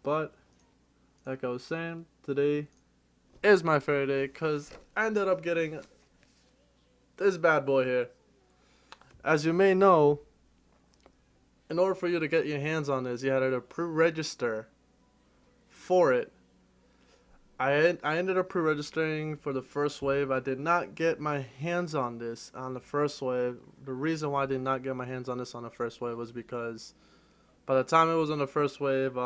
But like I was saying, today is my favorite day because I ended up getting this bad boy here. As you may know, in order for you to get your hands on this, you had to pre-register for it. I ended up pre-registering for the first wave. I did not get my hands on this on the first wave. The reason why I did not get my hands on this on the first wave was because by the time it was on the first wave,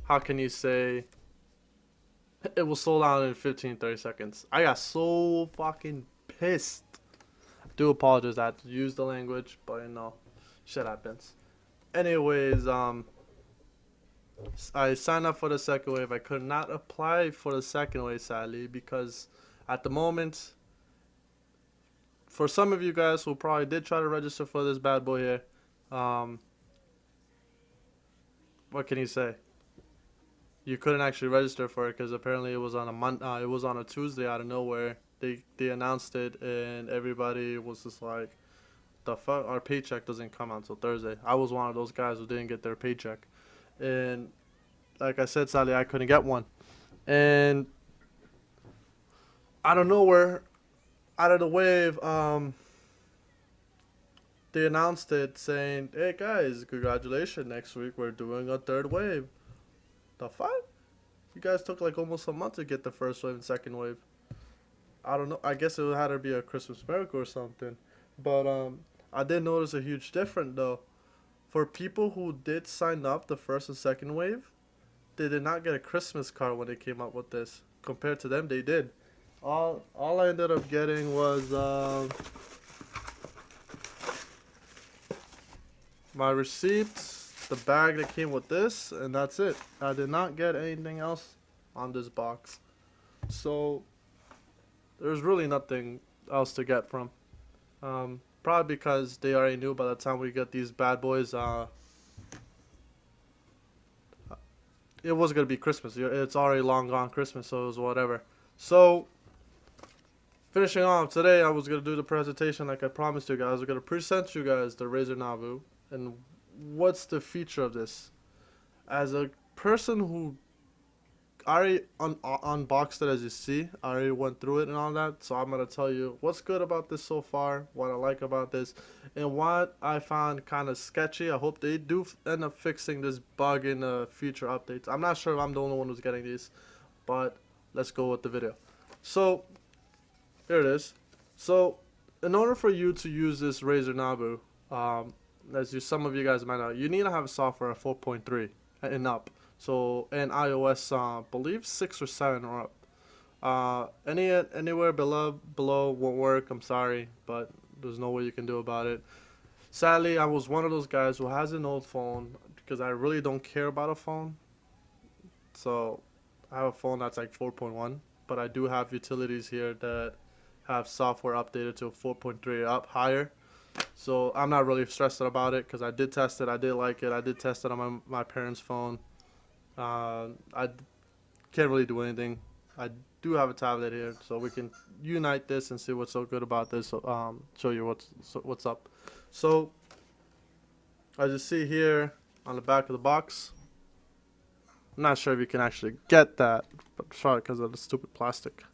how can you say, it was sold out in 15-30 seconds. I got so fucking pissed. I do apologize, I had to use the language, but shit happens. Anyways, I signed up for the second wave. I could not apply for the second wave, sadly, because at the moment, for some of you guys who probably did try to register for this bad boy here, what can you say? You couldn't actually register for it because apparently it was on it was on a Tuesday out of nowhere. They announced it and everybody was just like, the fuck, our paycheck doesn't come out until Thursday. I was one of those guys who didn't get their paycheck. And like I said, sadly, I couldn't get one. And out of nowhere, out of the wave, they announced it saying, "Hey guys, congratulations! Next week we're doing a third wave." The fuck? You guys took like almost a month to get the first wave and second wave. I don't know. I guess it had to be a Christmas miracle or something. But I did notice a huge difference though. For people who did sign up the first and second wave, they did not get a Christmas card when they came up with this. Compared to them, they did. All I ended up getting was my receipts, the bag that came with this, and that's it. I did not get anything else on this box. So there's really nothing else to get from. Probably because they already knew by the time we get these bad boys, it was gonna be Christmas. It's already long gone Christmas, so it was whatever. So finishing off today, I was gonna do the presentation like I promised you guys. I was gonna present you guys the Razer Nabu and what's the feature of this. As a person who already unboxed it, as you see, I already went through it and all that, so I'm gonna tell you what's good about this so far, what I like about this, and what I found kind of sketchy. I hope they do end up fixing this bug in the future updates. I'm not sure if I'm the only one who's getting these, but let's go with the video. So here it is. So in order for you to use this Razer Nabu, some of you guys might know, you need to have a software of 4.3 and up. So and iOS, believe 6 or 7 or up. Anywhere below won't work. I'm sorry, but there's no way you can do about it. Sadly, I was one of those guys who has an old phone because I really don't care about a phone. So I have a phone that's like 4.1, but I do have utilities here that have software updated to 4.3 up higher. So I'm not really stressed about it because I did test it. I did like it. I did test it on my parents' phone. I can't really do anything. I do have a tablet here, so we can unite this and see what's so good about this. Show you what's up. So as you see here on the back of the box, I'm not sure if you can actually get that, but try it because of the stupid plastic.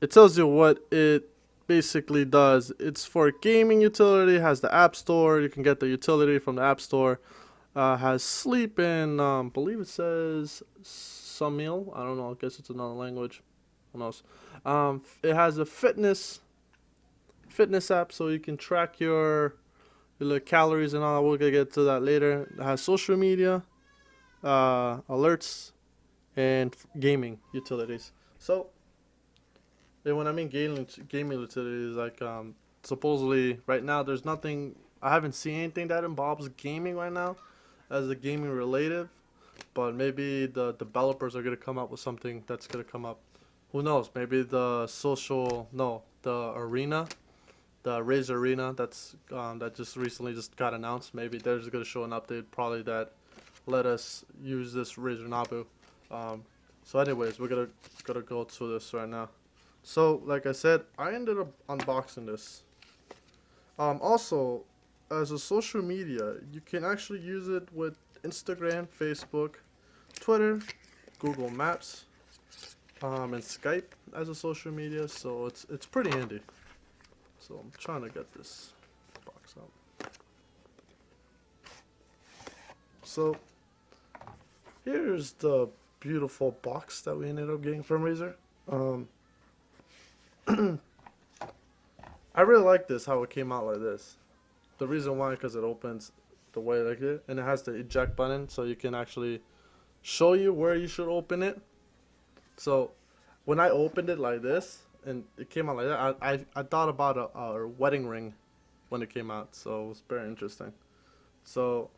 It tells you what it basically does. It's for gaming utility. Has the App Store. You can get the utility from the App Store. Has sleep and believe it says Samil. I don't know. I guess it's another language. Who knows? It has a fitness app, so you can track your calories and all. We're gonna get to that later. It has social media, alerts, and gaming utilities. So, and when I mean gaming utilities, like supposedly right now there's nothing. I haven't seen anything that involves gaming right now as a gaming related, but maybe the developers are going to come up with something that's going to come up. Who knows? Maybe the arena, the Razer Arena that just recently just got announced. Maybe they're just going to show an update probably that let us use this Razer Nabu. So anyways, we're gonna go to this right now. So like I said, I ended up unboxing this. Also, as a social media, you can actually use it with Instagram, Facebook, Twitter, Google Maps, and Skype as a social media. So it's pretty handy. So I'm trying to get this box out. So here's the beautiful box that we ended up getting from Razer. Um, I really like this, how it came out like this. The reason why, because it opens the way like it, and it has the eject button, so you can actually show you where you should open it. So when I opened it like this, and it came out like that, I thought about a wedding ring when it came out, so it was very interesting. So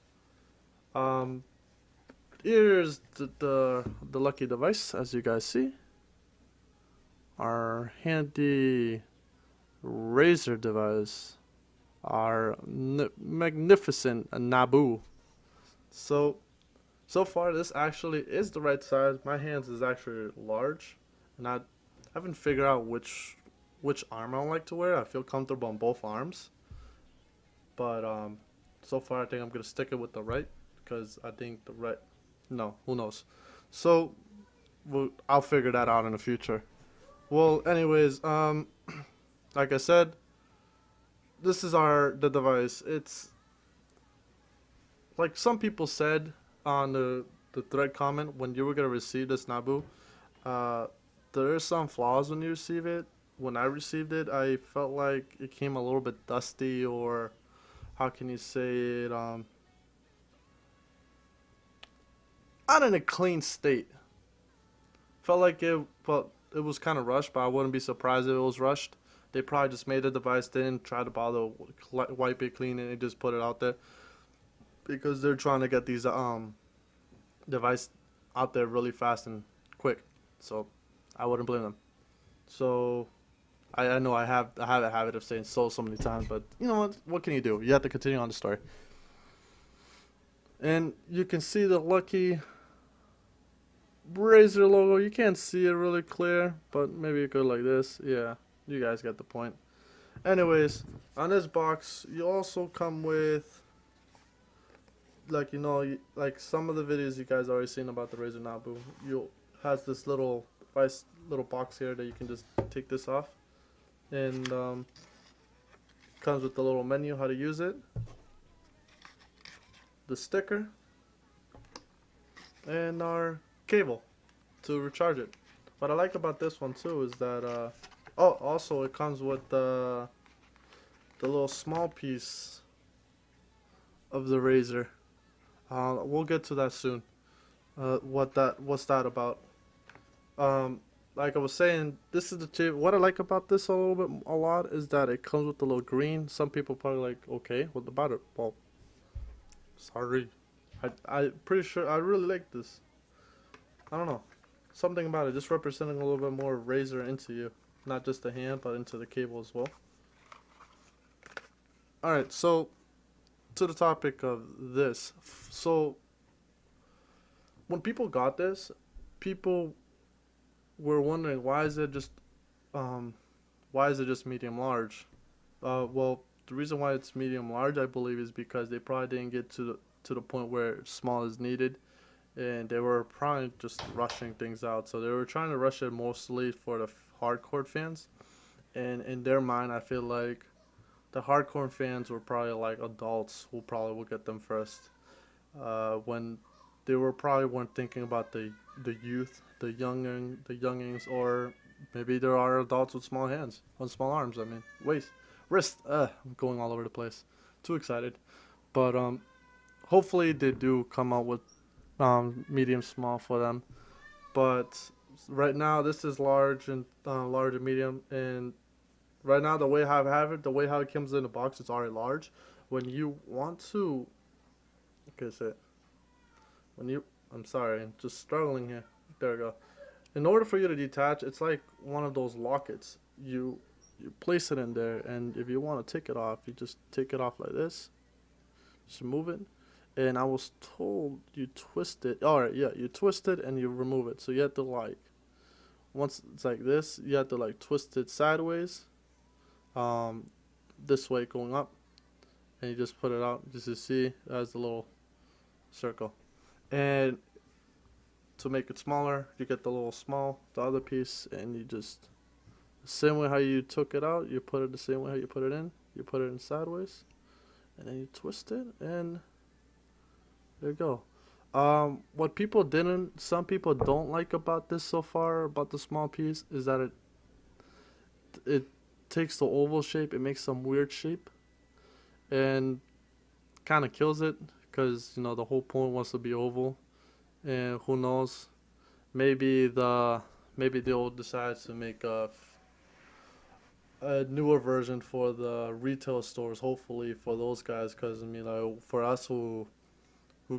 um, here's the lucky device, as you guys see, our handy Razer device, our magnificent Nabu. So far this actually is the right size. My hands is actually large, and I haven't figured out which arm I like to wear. I feel comfortable on both arms, but so far I think I'm gonna stick it with the right, because I think the right. No, who knows? So I'll figure that out in the future. Well, anyways, like I said, this is the device. It's like some people said on the thread comment when you were gonna receive this Nabu. Uh, there are some flaws when you receive it. When I received it, I felt like it came a little bit dusty, or how can you say it? Not in a clean state. Felt like it was kind of rushed, but I wouldn't be surprised if it was rushed. They probably just made the device, didn't try to bother wipe it clean, and they just put it out there because they're trying to get these device out there really fast and quick. So I wouldn't blame them. So I know I have a habit of saying so many times, but you know what? What can you do? You have to continue on the story. And you can see the lucky Razer logo. You can't see it really clear, but maybe you could like this. Yeah, you guys get the point. Anyways, on this box, you also come with, like, like some of the videos you guys already seen about the Razer Nabu. You has this little box here that you can just take this off, and comes with the little menu how to use it, the sticker, and our cable to recharge it. What I like about this one too is that oh, also it comes with the little small piece of the Razer. We'll get to that soon. What's that about? Like I was saying, this is the chip. What I like about this a lot is that it comes with the little green. Some people probably like, okay, what about it? Well, sorry, I pretty sure I really like this. I don't know, something about it just representing a little bit more Razer into you, not just the hand, but into the cable as well. All right, so to the topic of this. So when people got this, people were wondering um, why is it just medium large? Well, the reason why it's medium large, I believe, is because they probably didn't get to the point where small is needed, and they were probably just rushing things out. So they were trying to rush it mostly for the hardcore fans, and in their mind, I feel like the hardcore fans were probably like adults who probably will get them first. When they were probably weren't thinking about the youth, the youngings, or maybe there are adults with small hands, on small arms. I mean, wrist. I'm going all over the place. Too excited, but hopefully they do come out with medium small for them. But right now this is large and medium, and right now the way I have it, the way how it comes in the box, it's already large. When you want to, okay, say it. When you, I'm sorry, I'm just struggling here. There we go. In order for you to detach, it's like one of those lockets. You place it in there, and if you want to take it off, you just take it off like this. Just remove it. And I was told you twist it. All right, yeah, you twist it and you remove it. So you have to like, once it's like this, you have to like twist it sideways, this way going up, and you just put it out. Just to see, it has the little circle. And to make it smaller, you get the little the other piece, and you just, the same way how you took it out, you put it the same way how you put it in. You put it in sideways, and then you twist it, and there you go. What some people don't like about this so far, about the small piece, is that it takes the oval shape, it makes some weird shape, and kind of kills it, because the whole point wants to be oval, and who knows, maybe they'll decide to make a newer version for the retail stores, hopefully for those guys, because for us who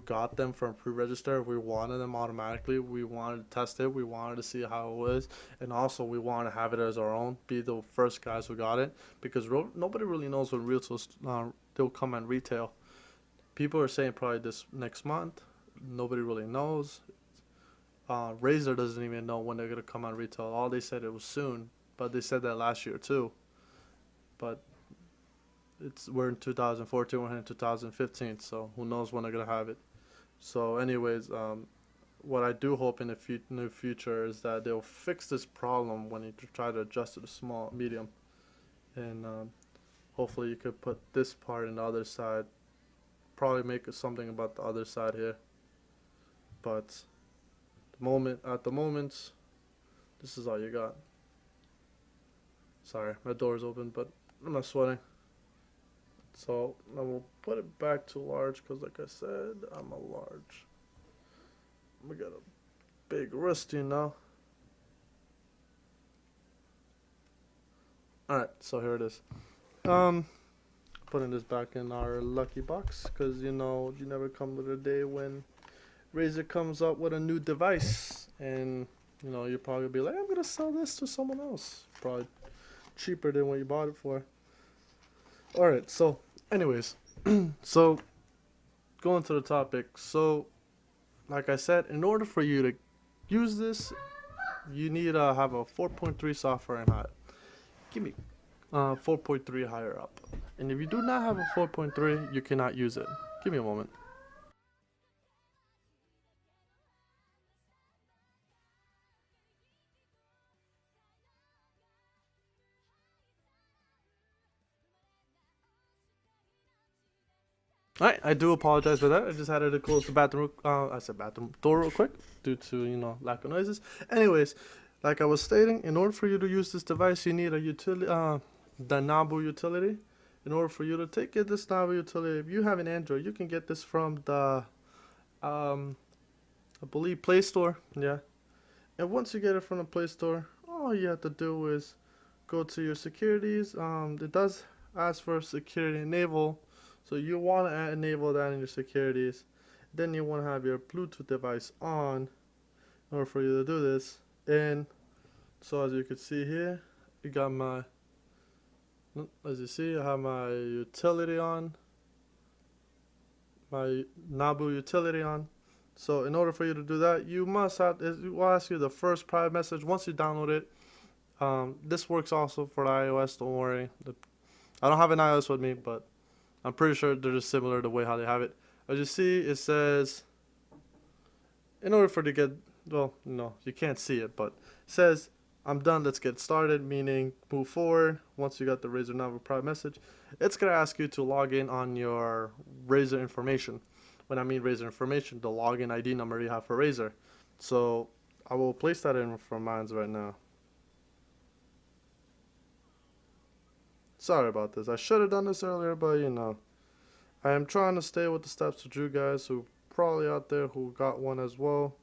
got them from pre-register, we wanted them automatically. We wanted to test it. We wanted to see how it was, and also we wanted to have it as our own, be the first guys who got it, because nobody really knows when retail they'll come on retail. People are saying probably this next month. Nobody really knows. Razer doesn't even know when they're gonna come on retail. All they said it was soon, but they said that last year too. But we're in 2014, we're in 2015, so who knows when they're gonna have it. So anyways, what I do hope in the near future is that they'll fix this problem when you try to adjust to the small medium, and hopefully you could put this part in the other side, probably make something about the other side here. But at the moment, this is all you got. Sorry, my door's open, but I'm not sweating. So I will put it back to large, because like I said, I'm a large. We got a big wrist, Alright, so here it is. Putting this back in our lucky box, because you never come to the day when Razer comes up with a new device, and you'll probably be like, I'm gonna sell this to someone else, probably cheaper than what you bought it for. Alright, so anyways, so going to the topic. So like I said, in order for you to use this, you need to have a 4.3 software and higher. Give me 4.3 higher up. And if you do not have a 4.3, you cannot use it. Give me a moment. Alright, I do apologize for that. I just had to close the bathroom door real quick due to, lack of noises. Anyways, like I was stating, in order for you to use this device, you need a utility, the Nabu utility. In order for you to get this Nabu utility, if you have an Android, you can get this from the, I believe, Play Store. Yeah. And once you get it from the Play Store, all you have to do is go to your securities. It does ask for security enable. So you want to enable that in your securities. Then you want to have your Bluetooth device on in order for you to do this. And so as you can see here, you got as you see, I have my utility on, my Nabu utility on. So in order for you to do that, it will ask you the first private message once you download it. This works also for iOS, don't worry. I don't have an iOS with me, but I'm pretty sure they're just similar the way how they have it. As you see, it says, in order for it to get, well, no, you can't see it, but it says, I'm done, let's get started, meaning move forward. Once you got the Razer Nabu private message, it's going to ask you to log in on your Razer information. When I mean Razer information, the login ID number you have for Razer. So I will place that in for mine right now. Sorry about this. I should have done this earlier, but I am trying to stay with the steps with you guys who probably out there who got one as well,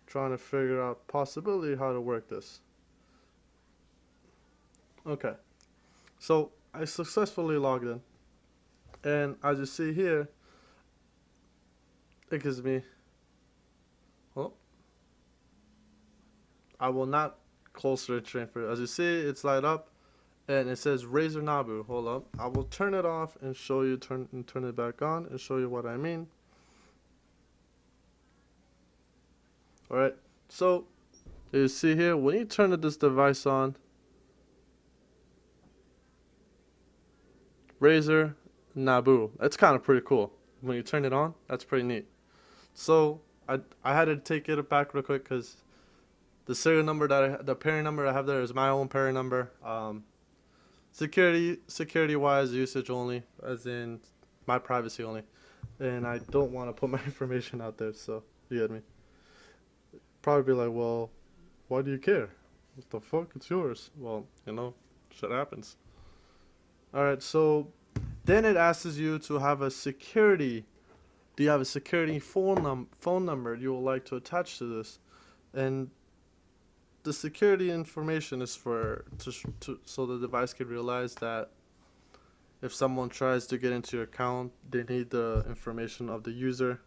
trying to figure out possibility how to work this. Okay, so I successfully logged in, and as you see here, it gives me, well, I will not close the train for you. As you see, it's light up. And it says Razer Nabu. Hold up. I will turn it off and show you, turn it back on and show you what I mean. Alright. So, you see here, when you turn this device on, Razer Nabu. It's kind of pretty cool. When you turn it on, that's pretty neat. So I had to take it back real quick because the serial number the pairing number I have there is my own pairing number. Security wise, usage only, as in my privacy only, and I don't want to put my information out there. So you get me. Probably be like, well, why do you care? What the fuck? It's yours. Well, shit happens. All right, so then it asks you to have a security. Do you have a security phone number you would like to attach to this? And the security information is so the device can realize that if someone tries to get into your account, they need the information of the user.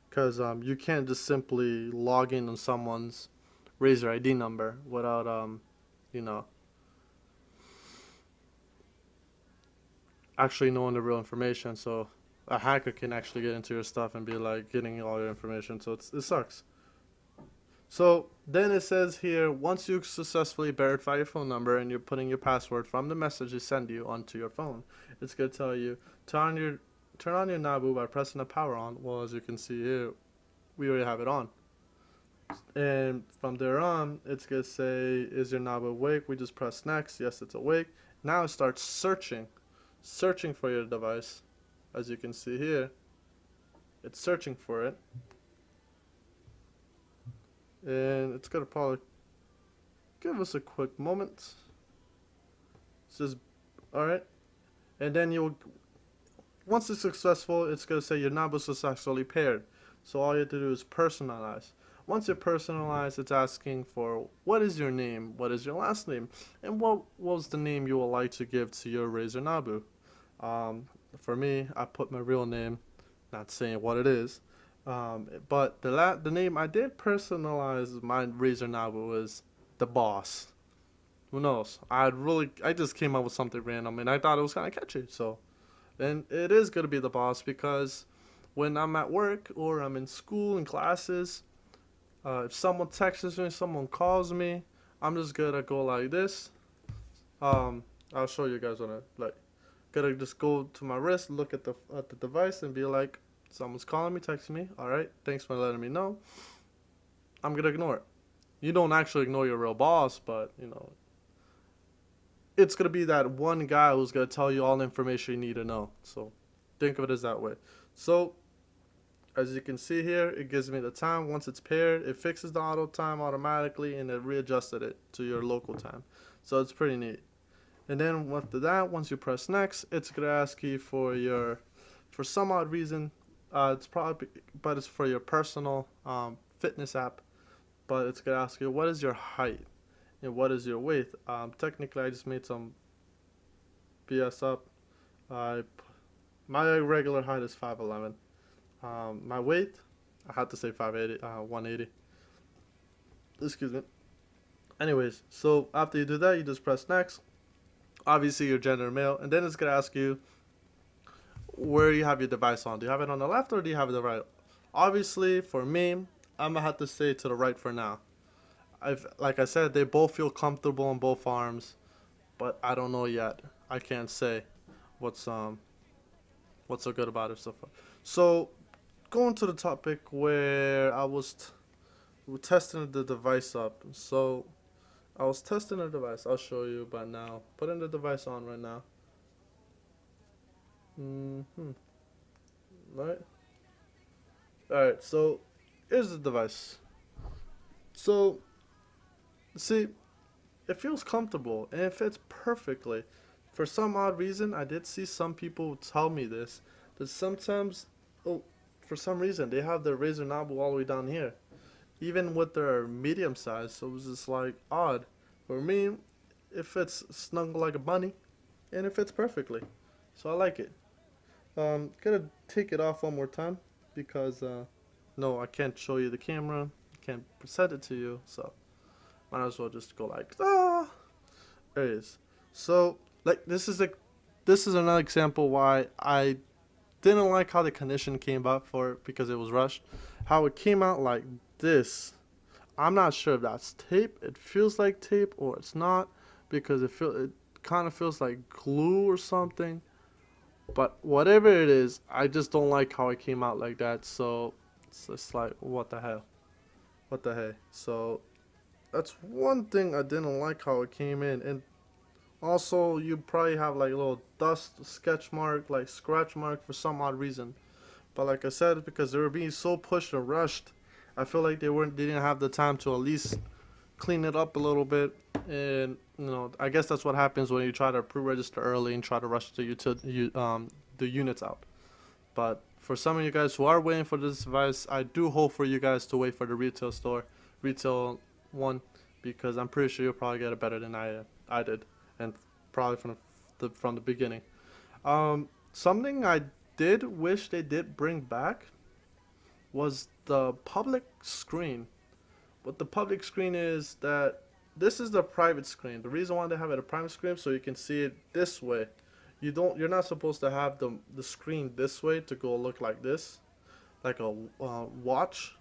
Because you can't just simply log in on someone's Razer ID number without you know actually knowing the real information. So a hacker can actually get into your stuff and be like getting all your information. So it sucks. So then it says here, once you successfully verify your phone number and you're putting your password from the message they send you onto your phone, it's going to tell you turn on your Nabu by pressing the power on. Well, as you can see here, we already have it on. And from there on, it's going to say, is your Nabu awake? We just press next. Yes, it's awake. Now it starts searching for your device. As you can see here, it's searching for it. And it's going to probably give us a quick moment. It's just, alright. And then once it's successful, it's going to say your Nabu successfully paired. So all you have to do is personalize. Once you personalize, it's asking for what is your name, what is your last name, and what was the name you would like to give to your Razer Nabu. For me, I put my real name, not saying what it is. But the name I did personalize my Razer Nabu is the Boss. Who knows? I just came up with something random and I thought it was kind of catchy. So, and it is gonna be the Boss because when I'm at work or I'm in school and classes, if someone texts me, someone calls me, I'm just gonna go like this. I'll show you guys what Gotta just go to my wrist, look at the device, and be like, someone's calling me, texting me. All right, thanks for letting me know. I'm gonna ignore it. You don't actually ignore your real boss, but it's gonna be that one guy who's gonna tell you all the information you need to know. So think of it as that way. So as you can see here, it gives me the time. Once it's paired, it fixes the auto time automatically, and it readjusted it to your local time. So it's pretty neat. And then after that, once you press next, it's gonna ask you for some odd reason, it's for your personal fitness app. But it's gonna ask you what is your height and what is your weight. Technically, I just made some BS up. My regular height is 5'11". My weight, I had to say 180. Excuse me. Anyways, so after you do that, you just press next. Obviously, your gender male, and then it's gonna ask you where you have your device on. Do you have it on the left or do you have it on the right? Obviously, for me, I'm gonna have to say to the right for now. Like I said, they both feel comfortable on both arms, but I don't know yet. I can't say what's so good about it so far. So, going to the topic where I was testing the device up. So, I was testing the device. I'll show you by now. Putting the device on right now. Right. Alright, so here's the device. So, see, it feels comfortable and it fits perfectly. For some odd reason, I did see some people tell me this, that sometimes, for some reason, they have their Razer Nabu all the way down here. Even with their medium size, so it was just like odd. For me, it fits snug like a bunny, and it fits perfectly. So I like it. Gonna take it off one more time because no, I can't show you the camera. I can't present it to you, so might as well just go like There it is. So this is another example why I didn't like how the condition came out for it because it was rushed. How it came out like this. I'm not sure if that's tape. It feels like tape or it's not because it kind of feels like glue or something. But whatever it is, I just don't like how it came out like that. So it's just like, what the hell? What the heck? So that's one thing I didn't like how it came in. And also, you probably have like a little dust sketch mark, like scratch mark for some odd reason. But like I said, because they were being so pushed and rushed, I feel like they didn't have the time to at least clean it up a little bit. And I guess that's what happens when you try to pre-register early and try to rush the units out. But for some of you guys who are waiting for this device, I do hope for you guys to wait for the retail one, because I'm pretty sure you'll probably get it better than I did, and probably from the beginning. Something I did wish they did bring back was the public screen. What the public screen is that this is the private screen. The reason why they have it a private screen so you can see it this way. You're not supposed to have the screen this way to go look like this, like a watch.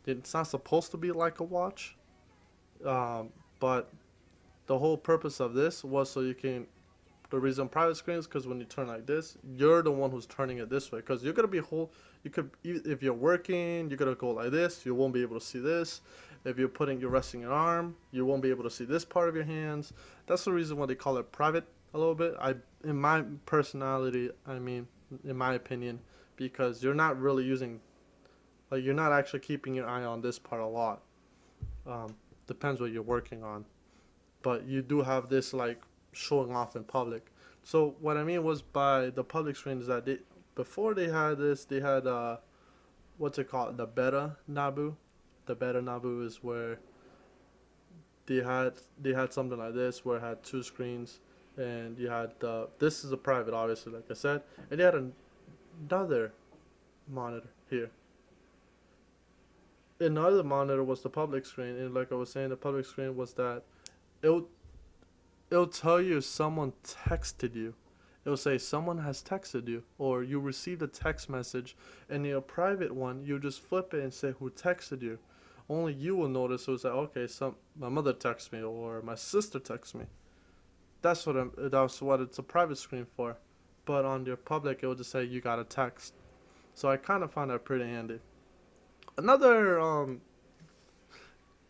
It's not supposed to be like a watch. But the whole purpose of this was so you can. The reason private screens, because when you turn like this, you're the one who's turning it this way. Because you're gonna be you could, if you're working, you're gonna go like this. You won't be able to see this. If you're resting your arm, you won't be able to see this part of your hands. That's the reason why they call it private a little bit. In my personality, I mean, in my opinion, because you're not really using, like, you're not actually keeping your eye on this part a lot. Depends what you're working on, but you do have this like showing off in public. So what I mean was by the public screen is that before they had this, they had what's it called, the beta Nabu. The beta Nabu is where they had something like this where it had two screens, and you had this is a private, obviously, like I said, and they had another monitor here. Another monitor was the public screen, and like I was saying, the public screen was that it'll it'll tell you if someone texted you. It'll say someone has texted you, or you received a text message, and in a private one, you just flip it and say who texted you. Only you will notice. It was like, okay, my mother texted me or my sister texted me. That's what it's a private screen for. But on your public, it will just say you got a text. So I kind of found that pretty handy. Another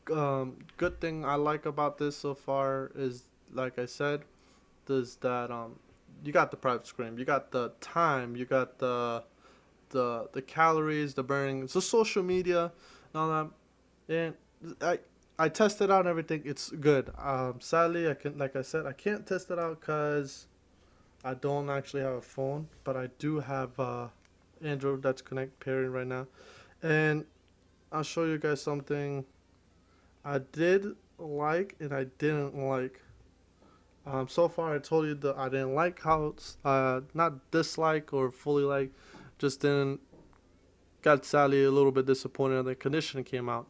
good thing I like about this so far is, like I said, is that you got the private screen, you got the time, you got the calories, the burning, it's the social media, and all that. And I tested out and everything. It's good. Sadly, like I said, I can't test it out because I don't actually have a phone, but I do have Android that's pairing right now, and I'll show you guys something I did like and I didn't like. So far, I told you that I didn't like how it's not dislike or fully like, just didn't. Got sadly a little bit disappointed when the condition came out.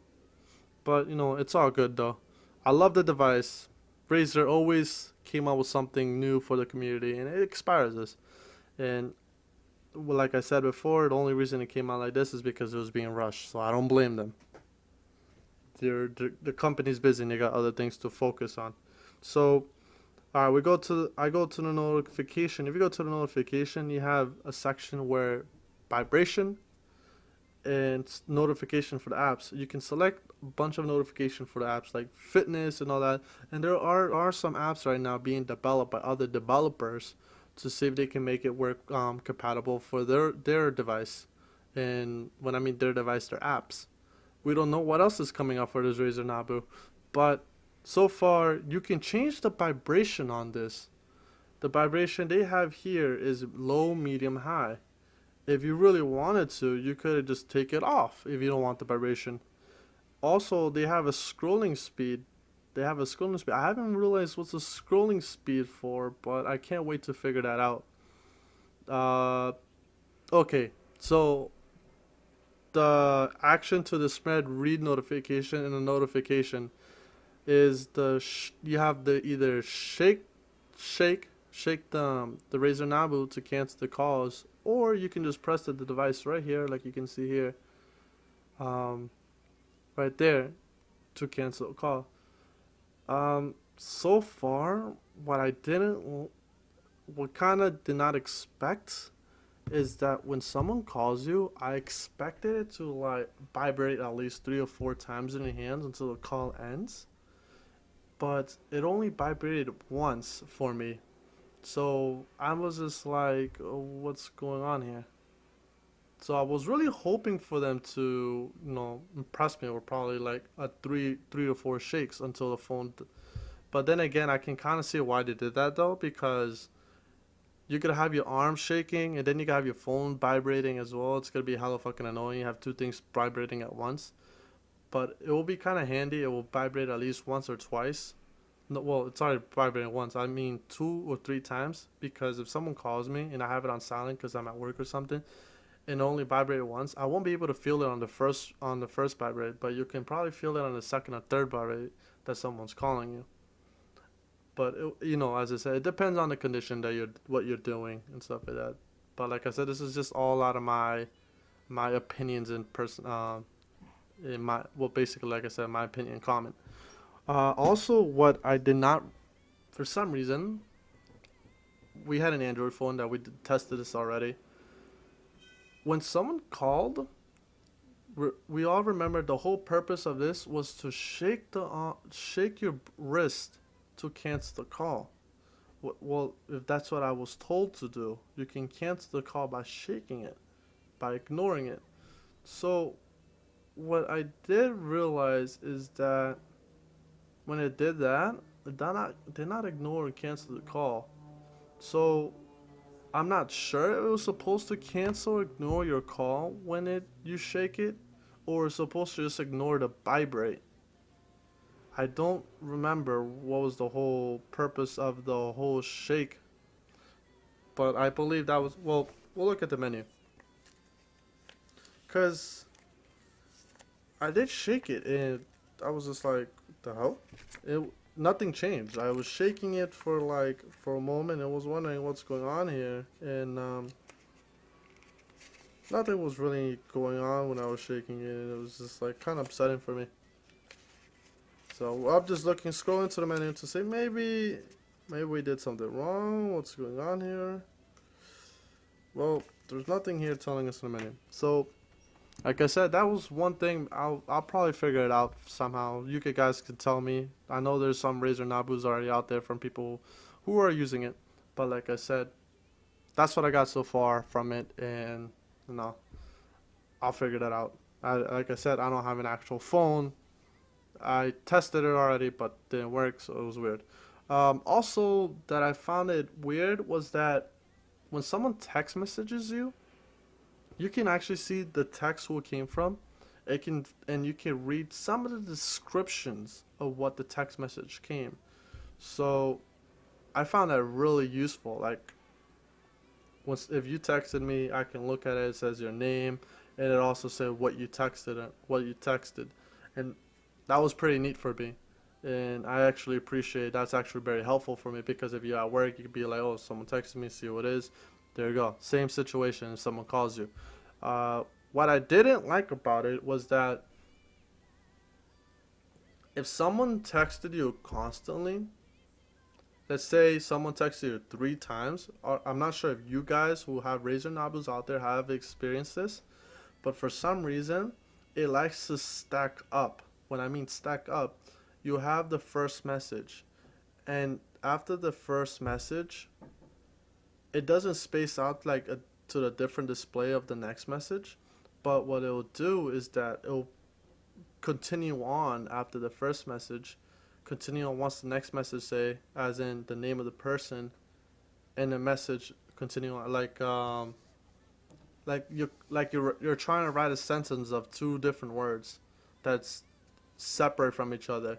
But it's all good though. I love the device. Razer always came out with something new for the community, and it expires this. And well, like I said before, the only reason it came out like this is because it was being rushed. So I don't blame them. The company's busy and they got other things to focus on. So, all right, I go to the notification. If you go to the notification, you have a section where vibration and notification for the apps. You can select a bunch of notification for the apps like fitness and all that. And there are some apps right now being developed by other developers to see if they can make it work compatible for their device. And when I mean their device, their apps. We don't know what else is coming up for this Razer Nabu, but so far you can change the vibration on this. The vibration they have here is low, medium, high. If you really wanted to, you could just take it off if you don't want the vibration. Also, they have a scrolling speed. I haven't realized what's the scrolling speed for, but I can't wait to figure that out. Okay, so the action to the spread read notification and the notification is you have the either shake the Razer Nabu to cancel the calls, or you can just press the device right here, like you can see here, right there, to cancel a call. So far, what I didn't, what kind of did not expect is that when someone calls you, I expected it to like vibrate at least 3 or 4 times in your hands until the call ends. But it only vibrated once for me. So I was just like, oh, what's going on here? So I was really hoping for them to, impress me with probably like a three to four shakes until the phone. But then again, I can kind of see why they did that though, because you could have your arm shaking and then you could have your phone vibrating as well. It's gonna be hella fucking annoying. You have two things vibrating at once. But it will be kind of handy. It will vibrate at least once or twice. No, well, it's already vibrating once. I mean 2 or 3 times, because if someone calls me and I have it on silent because I'm at work or something, and only vibrated once, I won't be able to feel it on the first vibrate, but you can probably feel it on the second or third vibrate that someone's calling you. But as I said, it depends on the condition that what you're doing and stuff like that. But like I said, this is just all out of my opinions in person. In my well, basically, like I said, my opinion comment. Also, what I did not, for some reason, we had an Android phone that we tested this already. When someone called, we all remember the whole purpose of this was to shake your wrist to cancel the call. Well, if that's what I was told to do, you can cancel the call by shaking it, by ignoring it. So what I did realize is that when it did that, it did not ignore or cancel the call. So I'm not sure it was supposed to cancel or ignore your call when it you shake it, or it's supposed to just ignore the vibrate. I don't remember what was the whole purpose of the whole shake, but I believe that was, well, we'll look at the menu. Cause I did shake it and I was just like, what the hell? It Nothing changed. I was shaking it for a moment and was wondering what's going on here, and nothing was really going on when I was shaking it. And it was just like kind of upsetting for me. So I'm just scrolling to the menu to say maybe we did something wrong. What's going on here? Well, there's nothing here telling us in the menu. So, like I said, that was one thing. I'll probably figure it out somehow. You guys could tell me. I know there's some Razer Nabus already out there from people who are using it, but like I said, that's what I got so far from it, and you know, I'll figure that out. Like I said, I don't have an actual phone. I tested it already, but didn't work, so it was weird. Also, that I found it weird was that when someone text messages you, you can actually see the text who it came from. And you can read some of the descriptions of what the text message came. So I found that really useful. Like once if you texted me, I can look at it. It says your name, and it also said what you texted, and that was pretty neat for me. And I actually appreciate that's actually very helpful for me, because if you're at work, you could be like, oh, someone texted me, see what it is. There you go. Same situation if someone calls you. Uh, what I didn't like about it was that if someone texted you constantly, let's say someone texted you 3 times, or I'm not sure if you guys who have Razer Nabus out there have experienced this, but for some reason, it likes to stack up. When I mean stack up, you have the first message, and after the first message, it doesn't space out to the different display of the next message. But what it will do is that it will continue on after the first message, continue on once the next message say, as in the name of the person, and the message continue on you're trying to write a sentence of two different words that's separate from each other.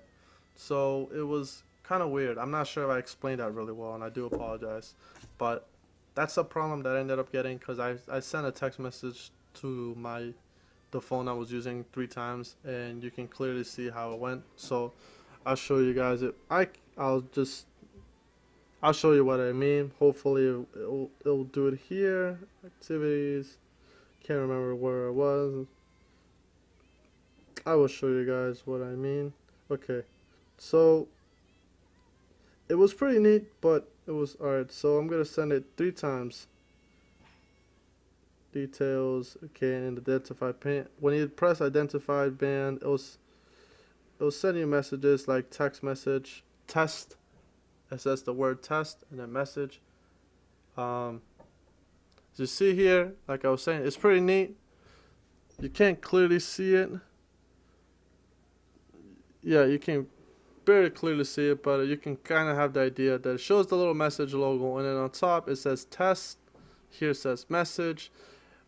So it was kind of weird. I'm not sure if I explained that really well, and I do apologize. But that's a problem that I ended up getting, because I sent a text message to the phone I was using 3 times, and you can clearly see how it went. So I'll show you guys it. I'll show you what I mean. Hopefully it'll do it here. Activities. Can't remember where it was. I will show you guys what I mean. Okay, so It was pretty neat, but it was alright. So I'm gonna send it 3 times. Details, okay, and identify band. When you press identified band, it'll send you messages like text message, test. It says the word test and then message. Um, as you see here, like I was saying, it's pretty neat. You can't clearly see it. Yeah, you can barely clearly see it, but you can kind of have the idea that it shows the little message logo, and then on top it says test. Here it says message.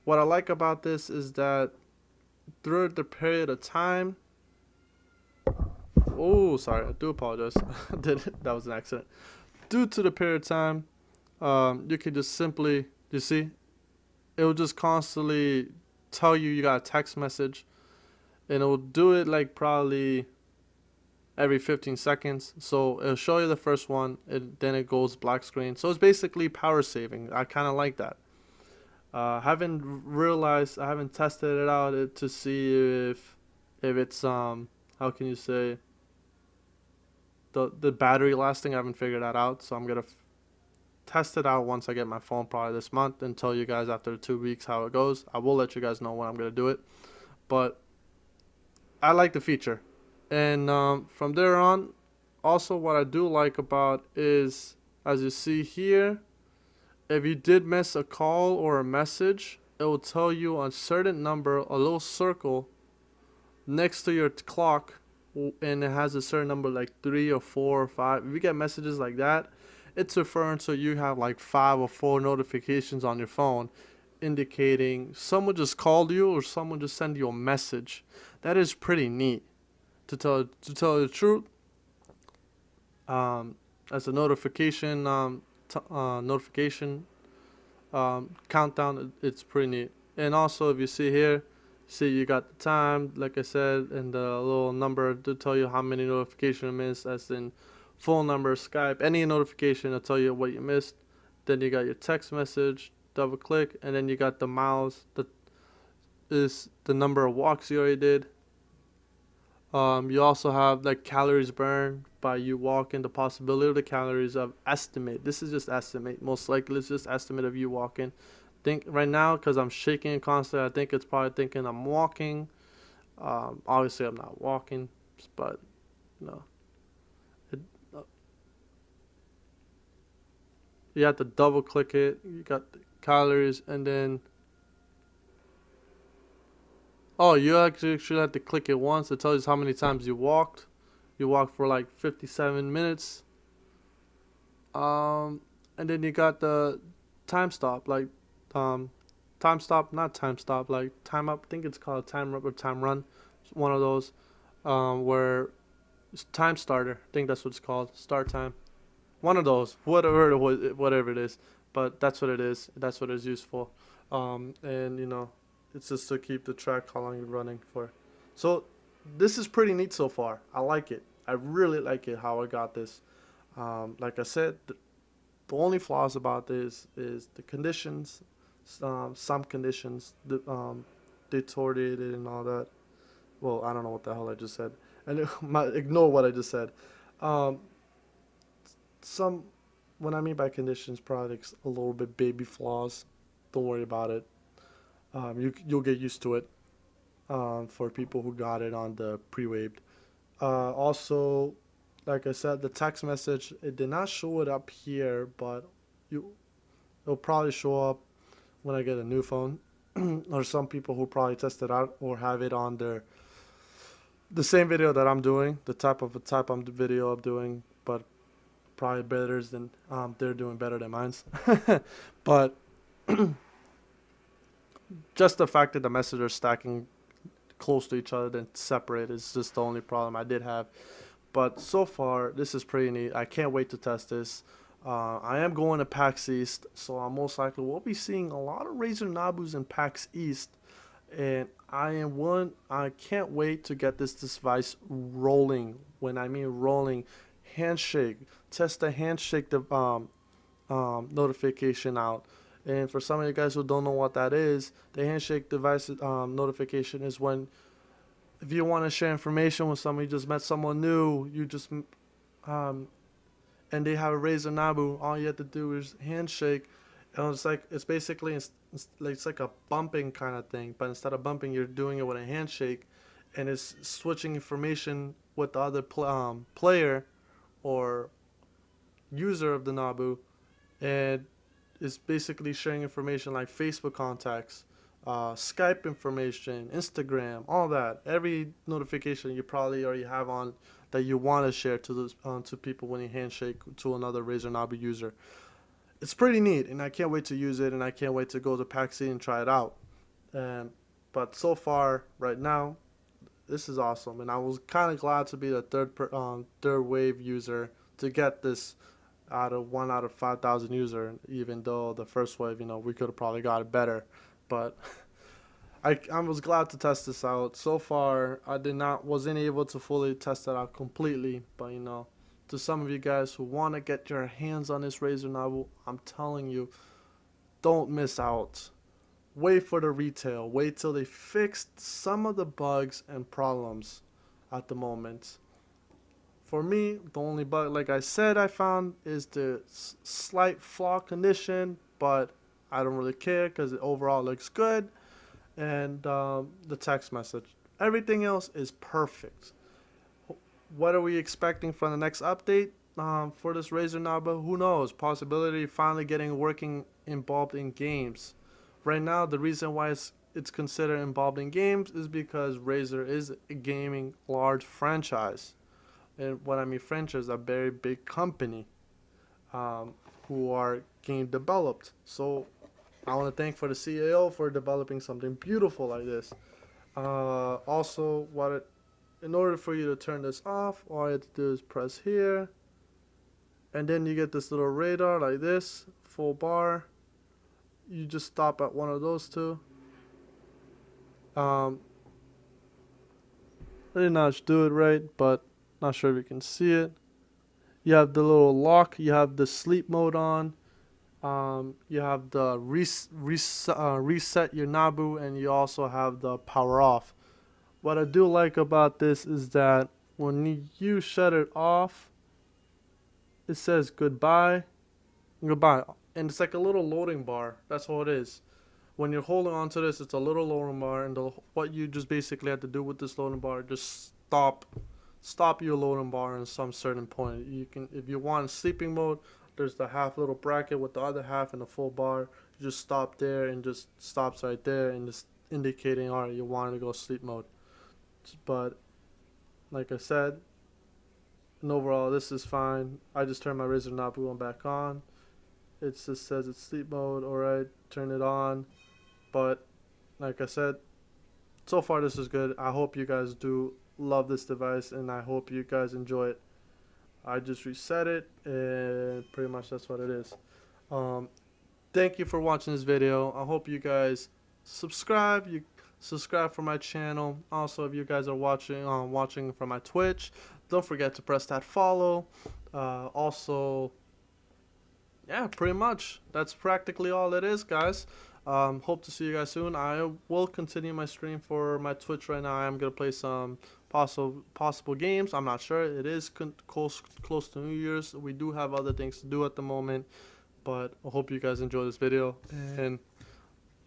What I like about this is that through the period of time. Oh, sorry, I do apologize. That was an accident. Due to the period of time, you can just simply, you see, it will just constantly tell you got a text message, and it will do it like probably every 15 seconds. So it'll show you the first one, and then it goes black screen. So it's basically power saving. I kind of like that. Haven't realized, I haven't tested it out to see if it's how can you say, the battery lasting. I haven't figured that out, so I'm gonna test it out once I get my phone, probably this month, and tell you guys after 2 weeks how it goes. I will let you guys know when I'm gonna do it, but I like the feature. And from there on, also what I do like about is, as you see here, if you did miss a call or a message, it will tell you a certain number, a little circle next to your clock, and it has a certain number like 3 or 4 or 5. If you get messages like that, it's referring to you have like 5 or 4 notifications on your phone indicating someone just called you or someone just sent you a message. That is pretty neat. To tell the truth, as a notification countdown, it's pretty neat. And also, if you see here, see you got the time, like I said, and the little number to tell you how many notifications you missed, as in phone number, Skype, any notification to tell you what you missed. Then you got your text message, double click, and then you got the miles, that is the number of walks you already did. You also have like calories burned by you walking, the possibility of the calories of estimate. This is just estimate. Most likely, it's just estimate of you walking. Think right now, because I'm shaking it constantly, I think it's probably thinking I'm walking. Obviously, I'm not walking, but no. It, uh, you have to double click it. You got the calories, and then oh, you actually should have to click it once. It tells you how many times you walked. You walked for like 57 minutes. Um, and then you got the time stop, like time stop, not time stop, like time up. I think it's called time up or time run. It's one of those where it's time starter. I think that's what it's called. Start time. One of those, whatever it is. But that's what it is. That's what it's used for. And it's just to keep the track how long you're running for. So this is pretty neat so far. I like it. I really like it how I got this. Like I said, the only flaws about this is the conditions. Some conditions distorted and all that. Well, I don't know what the hell I just said. And ignore what I just said. Um, some, what I mean by conditions, products a little bit baby flaws. Don't worry about it. You'll get used to it. For people who got it on the pre-waived. Also, like I said, the text message, it did not show it up here, but it'll probably show up when I get a new phone. Or some people who probably test it out or have it on the same video that I'm doing, the type of video I'm doing, but probably better than they're doing better than mine's. But just the fact that the messages are stacking close to each other than separate is just the only problem I did have. But so far, this is pretty neat. I can't wait to test this. I am going to PAX East, so I most likely will be seeing a lot of Razer Nabus in PAX East. And I can't wait to get this device rolling. When I mean rolling, handshake. Test the handshake notification out. And for some of you guys who don't know what that is, the handshake device notification is when, if you want to share information with somebody, you just met someone new, you just and they have a Razer Nabu, all you have to do is handshake, and it's basically it's like a bumping kind of thing, but instead of bumping, you're doing it with a handshake, and it's switching information with the other player or user of the Nabu, and it's basically sharing information like Facebook contacts, Skype information, Instagram, all that. Every notification you probably already have on that you want to share to those to people when you handshake to another Razer Nabu user. It's pretty neat, and I can't wait to use it, and I can't wait to go to PAX and try it out. And but so far, right now, this is awesome, and I was kind of glad to be the third wave user to get this out of 5,000 user. Even though the first wave, we could have probably got it better, but I was glad to test this out. So far, I wasn't able to fully test it out completely, but to some of you guys who want to get your hands on this Razer Nabu, I'm telling you, don't miss out. Wait for the retail. Wait till they fixed some of the bugs and problems at the moment. For me, the only bug, like I said, I found is the slight flaw condition, but I don't really care because it overall looks good. And the text message. Everything else is perfect. What are we expecting from the next update for this Razer Nabu? Who knows? Possibility of finally getting working involved in games. Right now, the reason why it's considered involved in games is because Razer is a gaming large franchise. And what I mean franchise, a very big company who are game developed. So I want to thank for the CEO for developing something beautiful like this. Also, in order for you to turn this off, all you have to do is press here, and then you get this little radar like this, full bar. You just stop at one of those two. I did not do it right, but not sure if you can see it. You have the little lock. You have the sleep mode on. You have the reset your Nabu, and you also have the power off. What I do like about this is that when you shut it off, it says goodbye, and it's like a little loading bar. That's all it is. When you're holding on to this, it's a little loading bar, and what you just basically have to do with this loading bar, just stop your loading bar in some certain point. You can, if you want sleeping mode, there's the half little bracket with the other half and the full bar. You just stop there, and just stops right there, and just indicating, alright, you want to go sleep mode. But like I said, and overall this is fine. I just turned my Razer Nabu back on. It just says it's sleep mode. Alright, turn it on. But like I said, so far this is good. I hope you guys do love this device, and I hope you guys enjoy it. I just reset it, and pretty much that's what it is. Thank you for watching this video. I hope you guys subscribe. You subscribe for my channel. Also, if you guys are watching from my Twitch, don't forget to press that follow. Also, yeah, pretty much that's practically all it is, guys. Hope to see you guys soon. I will continue my stream for my Twitch right now. I'm gonna play some possible games. I'm not sure. It is close to New Year's. We do have other things to do at the moment, but I hope you guys enjoy this video, and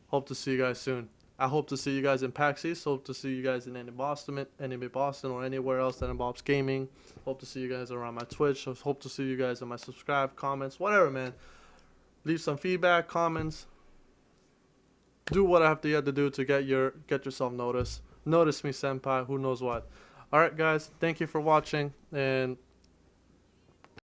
hope to see you guys soon. I hope to see you guys in PAX East. Hope to see you guys in any Boston, or anywhere else that involves gaming. Hope to see you guys around my Twitch. Hope to see you guys in my subscribe, comments, whatever, man. Leave some feedback, comments. Do what I have to do to get yourself noticed. Notice me, senpai. Who knows what. All right, guys. Thank you for watching, and